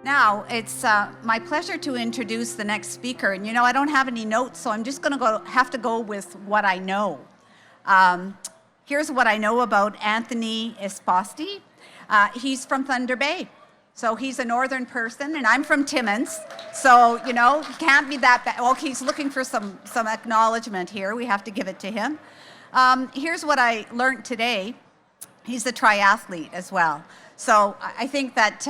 Now, it's my pleasure to introduce the next speaker. And I don't have any notes, so I'm just going to have to go with what I know. Here's what I know about Anthony Esposti. He's from Thunder Bay. So he's a northern person, and I'm from Timmins. So, he can't be that bad. Well, he's looking for some acknowledgement here. We have to give it to him. Here's what I learned today. He's a triathlete as well. So I think that,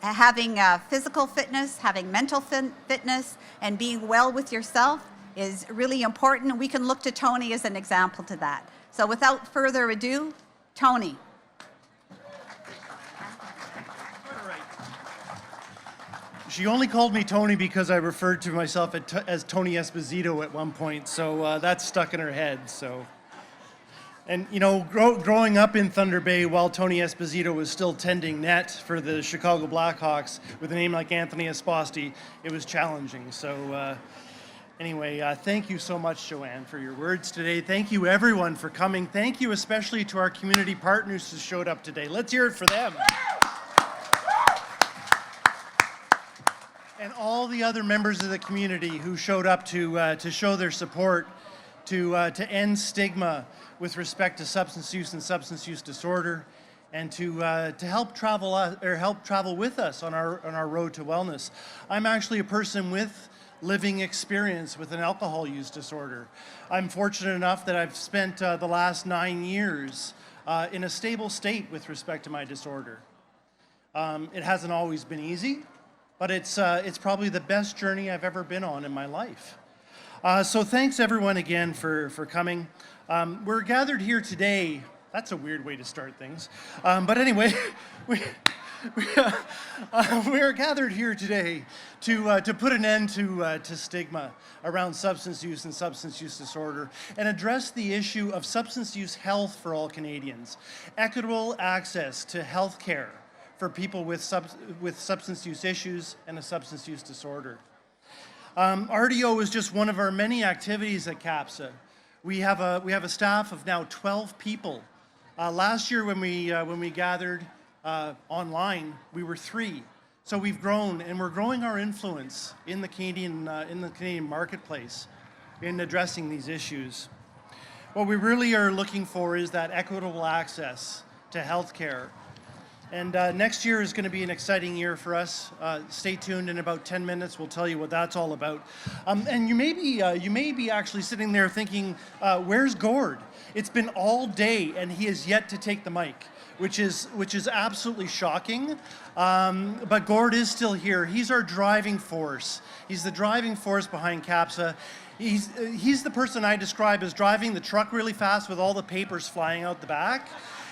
having physical fitness, having mental fitness, and being well with yourself is really important. We can look to Tony as an example to that. So without further ado, Tony. She only called me Tony because I referred to myself as Tony Esposito at one point, so that's stuck in her head. So, and growing up in Thunder Bay while Tony Esposito was still tending net for the Chicago Blackhawks with a name like Anthony Esposti, it was challenging. So, anyway, thank you so much, Joanne, for your words today. Thank you, everyone, for coming. Thank you especially to our community partners who showed up today. Let's hear it for them. And all the other members of the community who showed up to show their support to end stigma with respect to substance use and substance use disorder, and to help travel with us on our road to wellness. I'm actually a person with living experience with an alcohol use disorder. I'm fortunate enough that I've spent the last 9 years in a stable state with respect to my disorder. It hasn't always been easy, but it's probably the best journey I've ever been on in my life. So thanks everyone again for coming. We're gathered here today. That's a weird way to start things. But anyway, we are gathered here today to put an end to stigma around substance use and substance use disorder and address the issue of substance use health for all Canadians, equitable access to health care for people with substance use issues and a substance use disorder. RDO is just one of our many activities at CAPSA. We have a staff of now 12 people. Last year when we gathered online, we were 3. So we've grown, and we're growing our influence in the Canadian marketplace in addressing these issues. What we really are looking for is that equitable access to health care. And next year is going to be an exciting year for us. Stay tuned. In about 10 minutes, we'll tell you what that's all about. And you may be actually sitting there thinking, "Where's Gord? It's been all day, and he has yet to take the mic," which is absolutely shocking. But Gord is still here. He's our driving force. He's the driving force behind CAPSA. He's the person I describe as driving the truck really fast with all the papers flying out the back.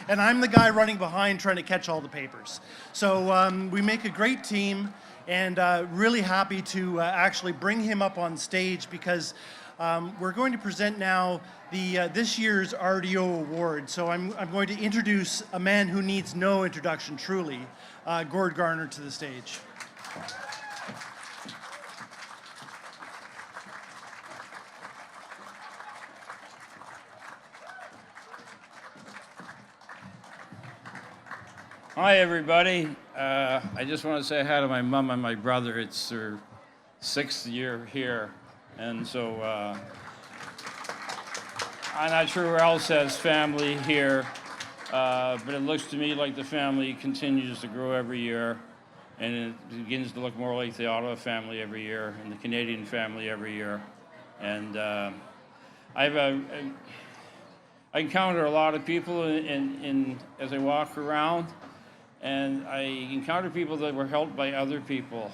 And I'm the guy running behind trying to catch all the papers. So we make a great team, and really happy to actually bring him up on stage because we're going to present now this year's RDO Award. So I'm going to introduce a man who needs no introduction, truly, Gord Garner, to the stage. Hi, everybody. I just want to say hi to my mom and my brother. It's their 6th year here, and so I'm not sure who else has family here, but it looks to me like the family continues to grow every year, and it begins to look more like the Ottawa family every year and the Canadian family every year. And I encounter a lot of people as I walk around. And I encounter people that were helped by other people.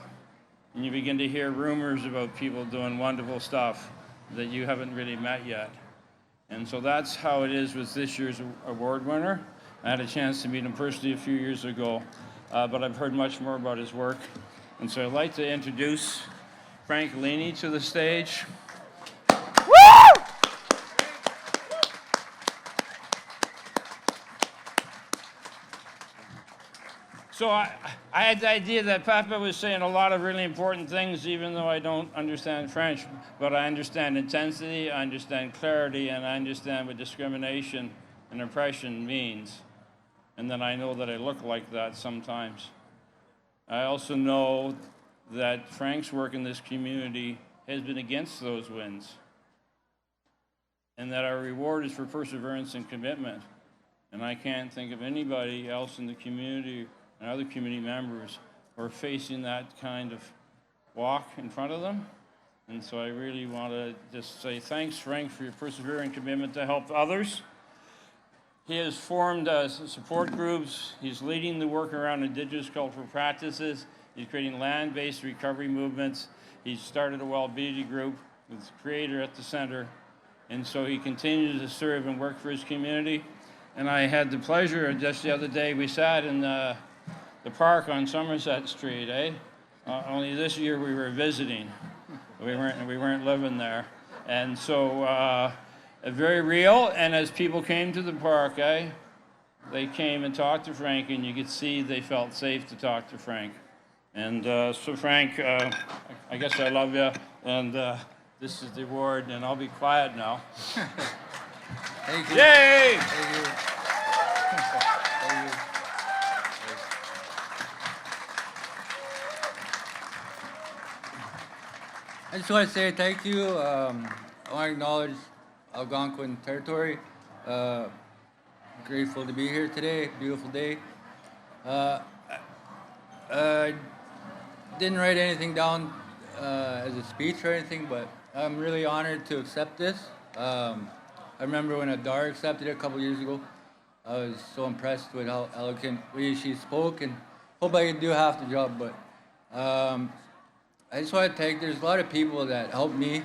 And you begin to hear rumors about people doing wonderful stuff that you haven't really met yet. And so that's how it is with this year's award winner. I had a chance to meet him personally a few years ago, but I've heard much more about his work. And so I'd like to introduce Frank Leaney to the stage. So I had the idea that Papa was saying a lot of really important things, even though I don't understand French, but I understand intensity, I understand clarity, and I understand what discrimination and oppression means. And then I know that I look like that sometimes. I also know that Frank's work in this community has been against those winds, and that our reward is for perseverance and commitment. And I can't think of anybody else in the community and other community members who are facing that kind of walk in front of them. And so I really want to just say thanks, Frank, for your persevering commitment to help others. He has formed support groups. He's leading the work around Indigenous cultural practices. He's creating land-based recovery movements. He's started a well-being group with the creator at the center. And so he continues to serve and work for his community. And I had the pleasure, just the other day, we sat in the park on Somerset Street, only this year we were visiting. We weren't living there. And so very real, and as people came to the park, they came and talked to Frank, and you could see they felt safe to talk to Frank. And so Frank, I guess I love you, and this is the award, and I'll be quiet now. Thank you. Yay! Thank you. Thank you. I just want to say thank you. I want to acknowledge Algonquin territory. Grateful to be here today. Beautiful day. I didn't write anything down as a speech or anything, but I'm really honored to accept this. I remember when Adar accepted it a couple years ago. I was so impressed with how eloquently she spoke, and hope I can do half the job. But I just want to thank. There's a lot of people that helped me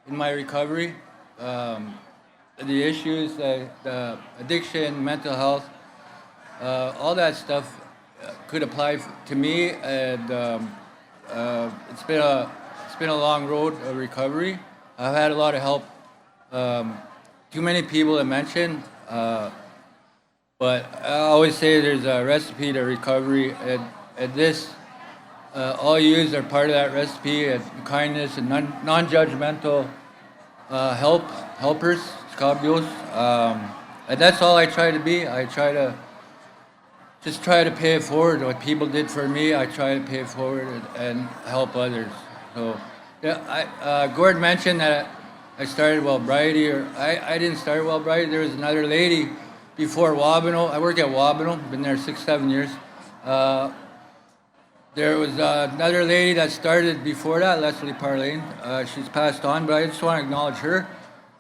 in my recovery. The issues, the addiction, mental health, all that stuff could apply to me, and it's been a long road of recovery. I've had a lot of help. Too many people to mention, but I always say there's a recipe to recovery, and this, all yous are part of that recipe, and kindness and non-judgmental helpers, Scabios. And that's all I try to be. I try to pay it forward. What people did for me, I try to pay it forward and help others. So, yeah, Gord mentioned that I started Wellbriety, or I didn't start Wellbriety. There was another lady before Wabano. I worked at Wabano, been there 6-7 years. There was another lady that started before that, Leslie Parlane. She's passed on, but I just want to acknowledge her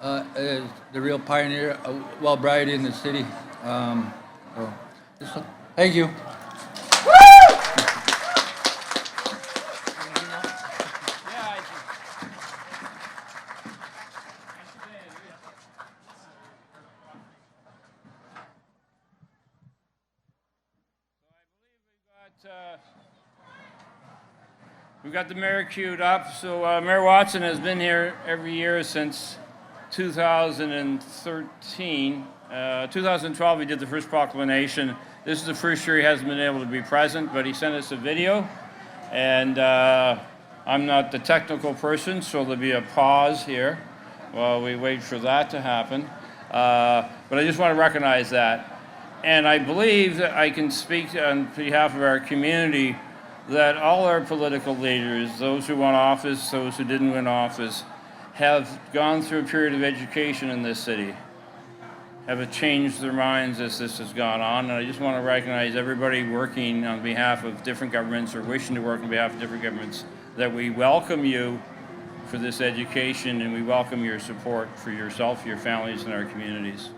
as the real pioneer of Wellbriety in the city. Thank you. We've got the mayor queued up. So Mayor Watson has been here every year since 2013. 2012, he did the first proclamation. This is the first year he hasn't been able to be present, but he sent us a video. And I'm not the technical person, so there'll be a pause here while we wait for that to happen. But I just want to recognize that. And I believe that I can speak on behalf of our community that all our political leaders, those who won office, those who didn't win office, have gone through a period of education in this city, have changed their minds as this has gone on. And I just want to recognize everybody working on behalf of different governments or wishing to work on behalf of different governments, that we welcome you for this education, and we welcome your support for yourself, your families, and our communities.